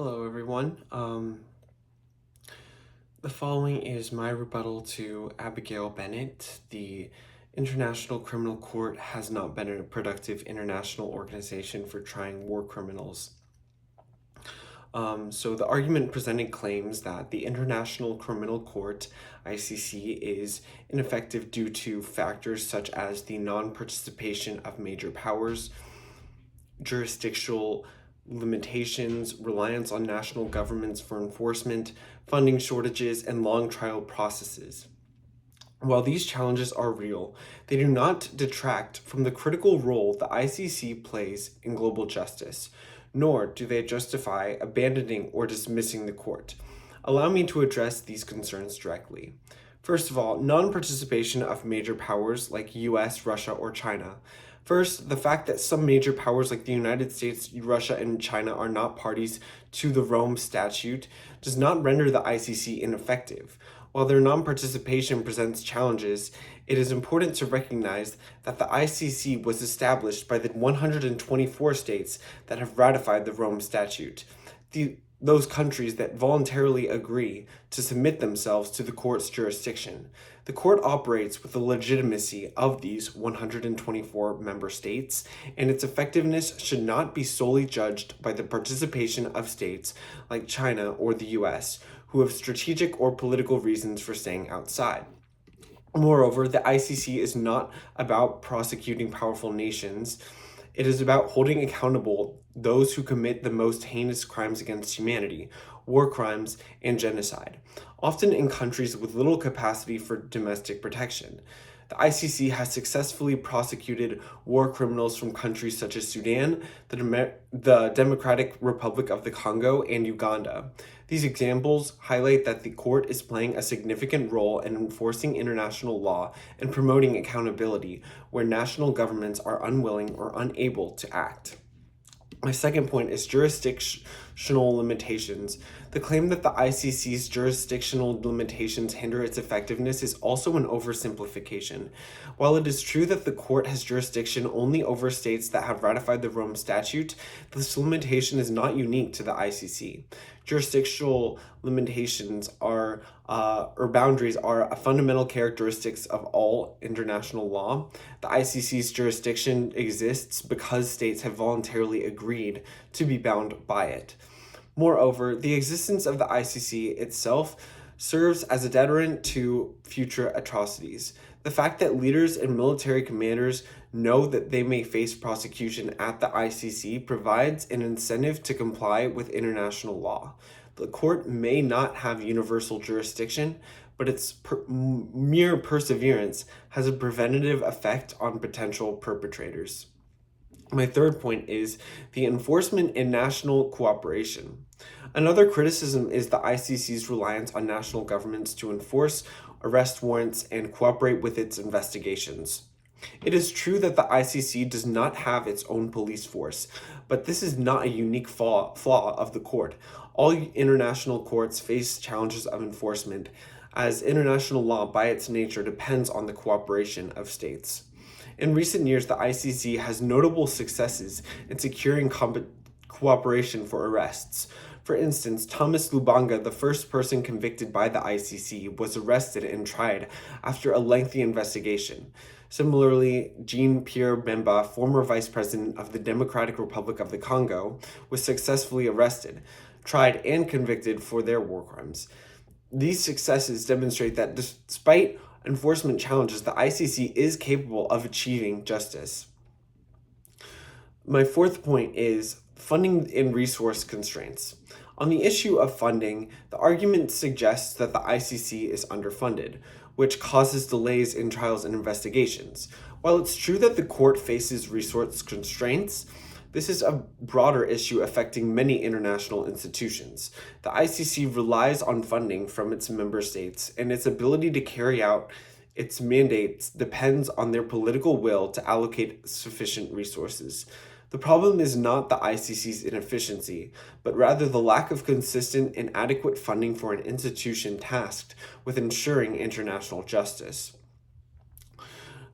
Hello, everyone. The following is my rebuttal to Abigail Bennet. The International Criminal Court has not been a productive international organization for trying war criminals. So the argument presented claims that the International Criminal Court, ICC, is ineffective due to factors such as the non-participation of major powers, jurisdictional limitations, reliance on national governments for enforcement, funding shortages, and long trial processes. While these challenges are real, they do not detract from the critical role the ICC plays in global justice, nor do they justify abandoning or dismissing the court. Allow me to address these concerns directly. First of all, non-participation of major powers like US, Russia, or China. First, the fact that some major powers like the United States, Russia, and China are not parties to the Rome Statute does not render the ICC ineffective. While their non-participation presents challenges, it is important to recognize that the ICC was established by the 124 states that have ratified the Rome Statute. Those countries that voluntarily agree to submit themselves to the court's jurisdiction. The court operates with the legitimacy of these 124 member states, and its effectiveness should not be solely judged by the participation of states like China or the US, who have strategic or political reasons for staying outside. Moreover, the ICC is not about prosecuting powerful nations. It is about holding accountable those who commit the most heinous crimes against humanity, war crimes, and genocide, often in countries with little capacity for domestic protection. The ICC has successfully prosecuted war criminals from countries such as Sudan, the Democratic Republic of the Congo, and Uganda. These examples highlight that the court is playing a significant role in enforcing international law and promoting accountability where national governments are unwilling or unable to act. My second point is jurisdictional limitations. The claim that the ICC's jurisdictional limitations hinder its effectiveness is also an oversimplification. While it is true that the court has jurisdiction only over states that have ratified the Rome Statute, this limitation is not unique to the ICC. Jurisdictional limitations or boundaries are fundamental characteristics of all international law. The ICC's jurisdiction exists because states have voluntarily agreed to be bound by it. Moreover, the existence of the ICC itself serves as a deterrent to future atrocities. The fact that leaders and military commanders know that they may face prosecution at the ICC provides an incentive to comply with international law. The court may not have universal jurisdiction, but its mere perseverance has a preventative effect on potential perpetrators. My third point is the enforcement and national cooperation. Another criticism is the ICC's reliance on national governments to enforce arrest warrants and cooperate with its investigations. It is true that the ICC does not have its own police force, but this is not a unique flaw of the court. All international courts face challenges of enforcement, as international law by its nature depends on the cooperation of states. In recent years, the ICC has notable successes in securing cooperation for arrests. For instance, Thomas Lubanga, the first person convicted by the ICC, was arrested and tried after a lengthy investigation. Similarly, Jean-Pierre Bemba, former vice president of the Democratic Republic of the Congo, was successfully arrested, tried, and convicted for their war crimes. These successes demonstrate that despite enforcement challenges, the ICC is capable of achieving justice. My fourth point is funding and resource constraints. On the issue of funding, the argument suggests that the ICC is underfunded, which causes delays in trials and investigations. While it's true that the court faces resource constraints, this is a broader issue affecting many international institutions. The ICC relies on funding from its member states, and its ability to carry out its mandates depends on their political will to allocate sufficient resources. The problem is not the ICC's inefficiency, but rather the lack of consistent and adequate funding for an institution tasked with ensuring international justice.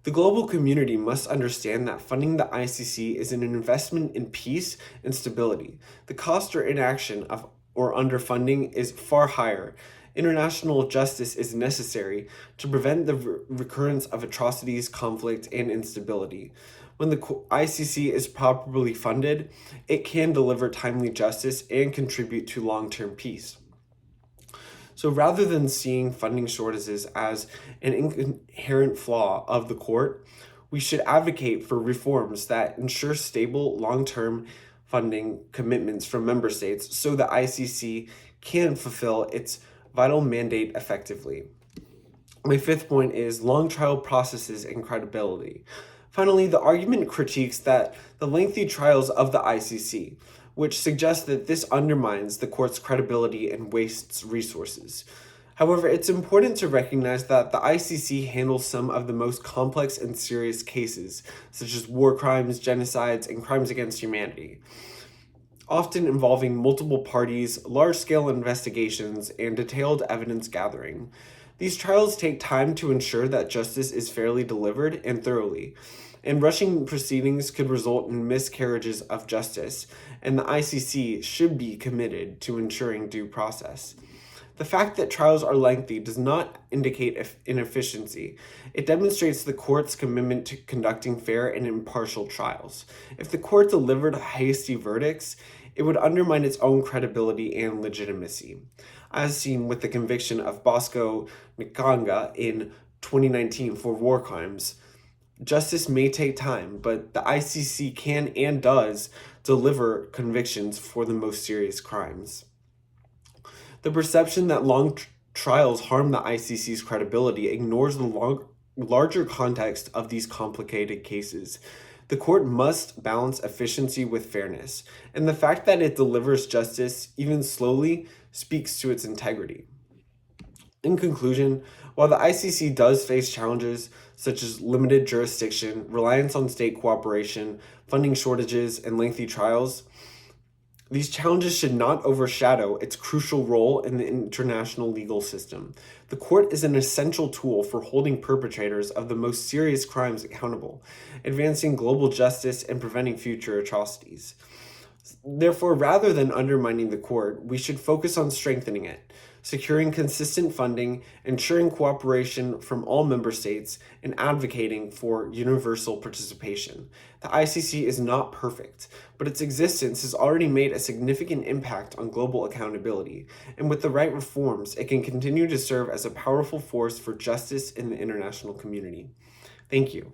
The global community must understand that funding the ICC is an investment in peace and stability. The cost or inaction of or underfunding is far higher. International justice is necessary to prevent the recurrence of atrocities, conflict, and instability. When the ICC is properly funded, it can deliver timely justice and contribute to long-term peace. So rather than seeing funding shortages as an inherent flaw of the court, we should advocate for reforms that ensure stable, long-term funding commitments from member states so the ICC can fulfill its vital mandate effectively. My fifth point is long trial processes and credibility. Finally, the argument critiques that the lengthy trials of the ICC, which suggests that this undermines the court's credibility and wastes resources. However, it's important to recognize that the ICC handles some of the most complex and serious cases, such as war crimes, genocides, and crimes against humanity, often involving multiple parties, large-scale investigations, and detailed evidence gathering. These trials take time to ensure that justice is fairly delivered and thoroughly, and rushing proceedings could result in miscarriages of justice, and the ICC should be committed to ensuring due process. The fact that trials are lengthy does not indicate inefficiency. It demonstrates the court's commitment to conducting fair and impartial trials. If the court delivered hasty verdicts, it would undermine its own credibility and legitimacy, as seen with the conviction of Bosco Ntaganda in 2019 for war crimes. Justice may take time, but the ICC can and does deliver convictions for the most serious crimes. The perception that long trials harm the ICC's credibility ignores the larger context of these complicated cases. The court must balance efficiency with fairness, and the fact that it delivers justice, even slowly, speaks to its integrity. In conclusion, while the ICC does face challenges such as limited jurisdiction, reliance on state cooperation, funding shortages, and lengthy trials, these challenges should not overshadow its crucial role in the international legal system. The court is an essential tool for holding perpetrators of the most serious crimes accountable, advancing global justice, and preventing future atrocities. Therefore, rather than undermining the court, we should focus on strengthening it, securing consistent funding, ensuring cooperation from all member states, and advocating for universal participation. The ICC is not perfect, but its existence has already made a significant impact on global accountability, and with the right reforms, it can continue to serve as a powerful force for justice in the international community. Thank you.